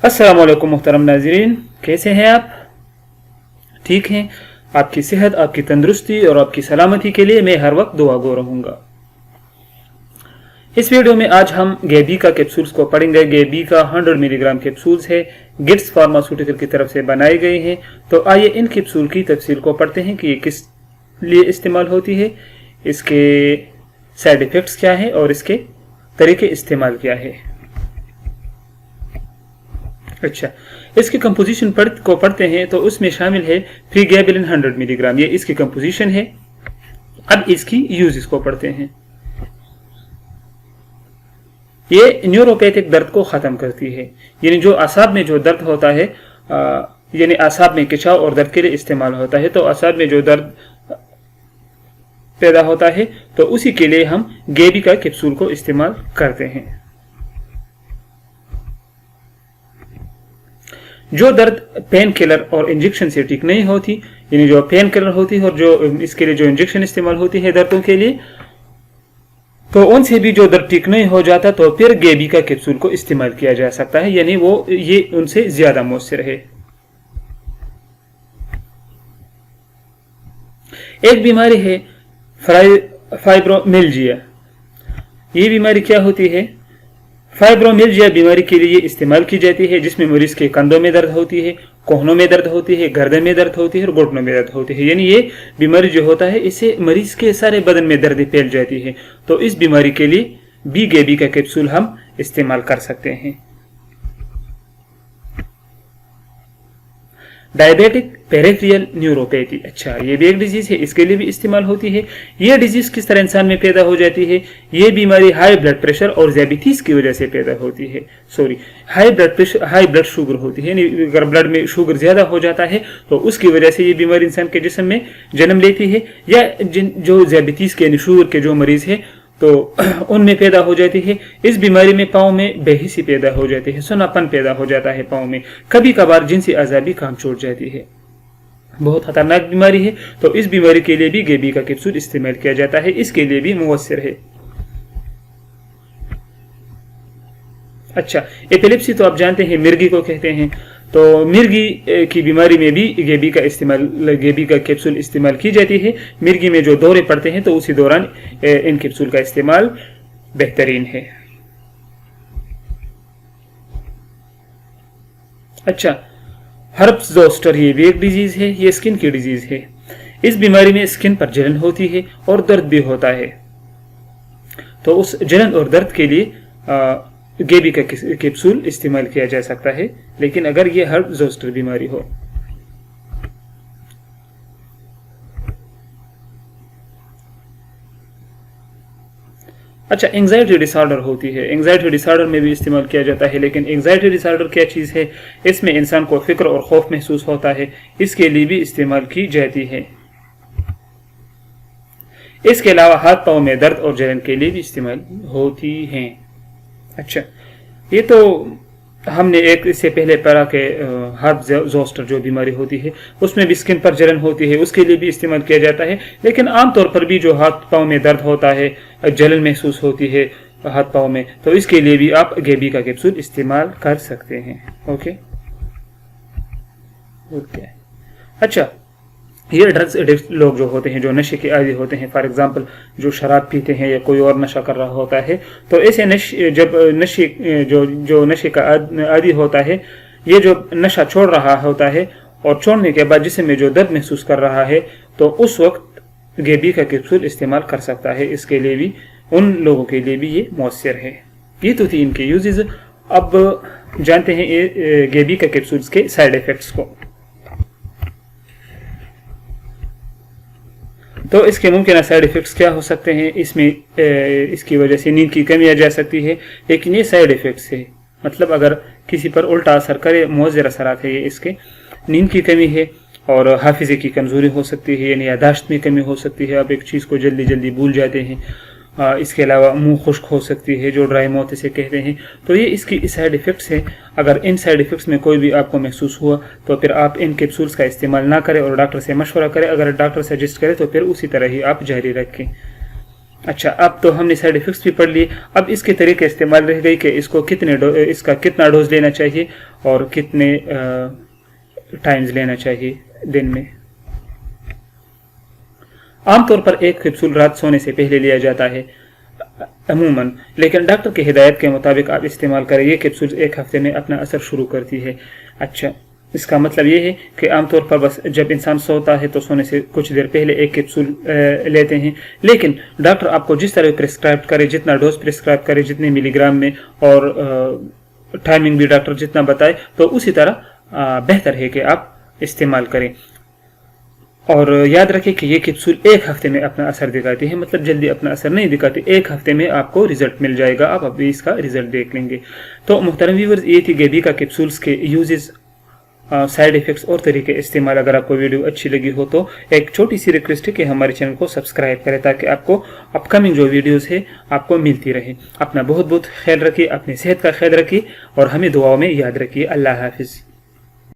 अस्सलाम वालेकुम मुहतरम नाज़रीन, कैसे हैं आप? ठीक हैं? आपकी सेहत, आपकी तंदुरुस्ती और आपकी सलामती के लिए मैं हर वक्त दुआ गो रहूँगा। इस वीडियो में आज हम गेबीका कैप्सूल्स को पढ़ेंगे। गेबीका 100 मिलीग्राम कैप्सूल्स है, गिट्स फार्मास्यूटिकल की तरफ से बनाए गए हैं। तो आइए इन कैप्सूल की तफसील को पढ़ते हैं कि ये किस लिए इस्तेमाल होती है, इसके साइड इफ़ेक्ट्स क्या हैं और इसके तरीके इस्तेमाल क्या है। अच्छा, इसकी कंपोजिशन को पढ़ते हैं तो उसमें शामिल है प्रीगैबलिन 100 मिलीग्राम, ये इसकी कंपोजिशन है। अब इसकी यूज को पढ़ते हैं। ये न्यूरोपैथिक दर्द को ख़त्म करती है, यानी जो आसाब में जो दर्द होता है, यानी आसाब में खिंचाव और दर्द के लिए इस्तेमाल होता है। तो आसाब में जो दर्द पैदा होता है तो उसी के लिए हम गेबीका कैप्सूल को इस्तेमाल करते हैं। जो दर्द पेन किलर और इंजेक्शन से ठीक नहीं होती, यानी जो पेन किलर होती है और जो इसके लिए जो इंजेक्शन इस्तेमाल होती है दर्दों के लिए, तो उनसे भी जो दर्द ठीक नहीं हो जाता तो फिर गेबीका कैप्सूल को इस्तेमाल किया जा सकता है, यानी वो ये उनसे ज्यादा मौसर है। एक बीमारी है फाइब्रोमिल्जिया। ये बीमारी क्या होती है? फाइब्रोमिल्जिया बीमारी के लिए इस्तेमाल की जाती है, जिसमें मरीज के कंधों में दर्द होती है, कोहनों में दर्द होती है, गर्दन में दर्द होती है और घुटनों में दर्द होती है। यानी ये बीमारी जो होता है इससे मरीज के सारे बदन में दर्द फैल जाती है। तो इस बीमारी के लिए भी गेबीका कैप्सूल हम इस्तेमाल कर सकते हैं। डायबिटिक पेरिफेरल न्यूरोपैथी, अच्छा ये भी एक डिजीज है, इसके लिए भी इस्तेमाल होती है। ये डिजीज किस तरह इंसान में पैदा हो जाती है? ये बीमारी हाई ब्लड प्रेशर और डायबिटीज की वजह से पैदा होती है। High blood pressure, high blood sugar होती है, अगर ब्लड में शुगर ज्यादा हो जाता है तो उसकी वजह से ये बीमारी इंसान के जिस्म में जन्म लेती है। या जो डायबिटीज के यानी शुगर के जो मरीज है तो उनमें पैदा हो जाती है। इस बीमारी में पाँव में बेहिसी पैदा हो जाती है, सुनापन पैदा हो जाता है पाँव में, कभी कभार जिनसी आज़ादी काम छोड़ जाती है। बहुत खतरनाक बीमारी है। तो इस बीमारी के लिए भी गेबीका कैप्सूल इस्तेमाल किया जाता है, इसके लिए भी मुअस्सर है। अच्छा, एपिलेप्सी तो आप जानते हैं मिर्गी को कहते हैं। तो मिर्गी की बीमारी में भी गेबीका कैप्सूल इस्तेमाल की जाती है। मिर्गी में जो दौरे पड़ते हैं तो उसी दौरान इन कैप्सूल का इस्तेमाल बेहतरीन है। अच्छा, हर्प्स ज़ोस्टर ये भी एक डिजीज है, ये स्किन की डिजीज है। इस बीमारी में स्किन पर जलन होती है और दर्द भी होता है। तो उस जलन और दर्द के लिए गेबीका कैप्सूल इस्तेमाल किया जा सकता है, लेकिन अगर ये हर्प्स ज़ोस्टर बीमारी हो। अच्छा, एंजाइटी डिसऑर्डर होती है, एंजाइटी डिसऑर्डर में भी इस्तेमाल किया जाता है। लेकिन एंजाइटी डिसऑर्डर क्या चीज़ है? इसमें इंसान को फिक्र और खौफ महसूस होता है, इसके लिए भी इस्तेमाल की जाती है। इसके अलावा हाथ पाँव में दर्द और जलन के लिए भी इस्तेमाल होती हैं। अच्छा, ये तो हमने एक इससे पहले पढ़ा के हर्प्स ज़ोस्टर जो बीमारी होती है उसमें भी स्किन पर जलन होती है, उसके लिए भी इस्तेमाल किया जाता है। लेकिन आमतौर पर भी जो हाथ पाँव में दर्द होता है, जलन महसूस होती है हाथ पाँव में, तो इसके लिए भी आप गेबीका कैप्सूल इस्तेमाल कर सकते हैं। ओके। अच्छा, ये ड्रग्स एडिक्ट लोग जो होते हैं, जो नशे के आदी होते हैं, फॉर एग्जांपल जो शराब पीते हैं या कोई और नशा कर रहा होता है, तो ऐसे जो नशे का आदी होता है, ये जो नशा छोड़ रहा होता है और छोड़ने के बाद जिसमें जो दर्द महसूस कर रहा है, तो उस वक्त गेबीका कैप्सूल इस्तेमाल कर सकता है। इसके लिए भी उन लोगों के लिए भी ये मौसर है। ये तो थी इनके यूजेज। अब जानते हैं ये गेबीका कैप्सूल्स के साइड इफेक्ट्स को। तो इसके मुमकिन साइड इफ़ेक्ट्स क्या हो सकते हैं? इसकी वजह से नींद की कमी आ जा सकती है, लेकिन ये साइड इफ़ेक्ट्स है, मतलब अगर किसी पर उल्टा असर करे, मुअज्जर असरात है ये इसके। नींद की कमी है और हाफिज़े की कमज़ोरी हो सकती है, यानी यादाश्त में कमी हो सकती है, आप एक चीज़ को जल्दी जल्दी भूल जाते हैं। इसके अलावा मुंह खुश्क हो सकती है, जो ड्राई माउथ इसे कहते हैं। तो ये इसकी साइड इफ़ेक्ट्स हैं। अगर इन साइड इफ़ेक्ट्स में कोई भी आपको महसूस हुआ तो फिर आप इन कैप्सूल्स का इस्तेमाल ना करें और डॉक्टर से मशवरा करें। अगर डॉक्टर सजेस्ट करे तो फिर उसी तरह ही आप जारी रखें। अच्छा, अब तो हमने साइड इफेक्ट्स भी पढ़ लिए, अब इसके तरीके इस्तेमाल रह गई कि इसको इसका कितना डोज लेना चाहिए और कितने टाइम्स लेना चाहिए दिन में। आमतौर पर एक कैप्सूल रात सोने से पहले लिया जाता है अमूमन, लेकिन डॉक्टर की हिदायत के मुताबिक आप इस्तेमाल करें। ये कैप्सूल एक हफ्ते में अपना असर शुरू करती है। अच्छा, इसका मतलब ये है कि आमतौर पर बस जब इंसान सोता है तो सोने से कुछ देर पहले एक कैप्सूल लेते हैं, लेकिन डॉक्टर आपको जिस तरह प्रिस्क्राइब करे, जितना डोज प्रिस्क्राइब करे, जितने मिलीग्राम में, और टाइमिंग भी डॉक्टर जितना बताए, तो उसी तरह बेहतर है कि आप इस्तेमाल करें। और याद रखें कि ये कैप्सूल एक हफ्ते में अपना असर दिखाती है, मतलब जल्दी अपना असर नहीं दिखाती, एक हफ्ते में आपको रिजल्ट मिल जाएगा। आप अभी इसका रिजल्ट देख लेंगे। तो मुहतरम व्यूअर्स, ये थी गेबी का कैप्सूल्स के यूजेस, साइड इफेक्ट्स और तरीके इस्तेमाल। अगर आपको वीडियो अच्छी लगी हो तो एक छोटी सी रिक्वेस्ट है कि हमारे चैनल को सब्सक्राइब करें, ताकि आपको अपकमिंग जो वीडियोस है आपको मिलती रहे। अपना बहुत बहुत ख्याल रखिए, अपनी सेहत का ख्याल रखिए और हमें दुआओं में याद रखिए। अल्लाह हाफिज़।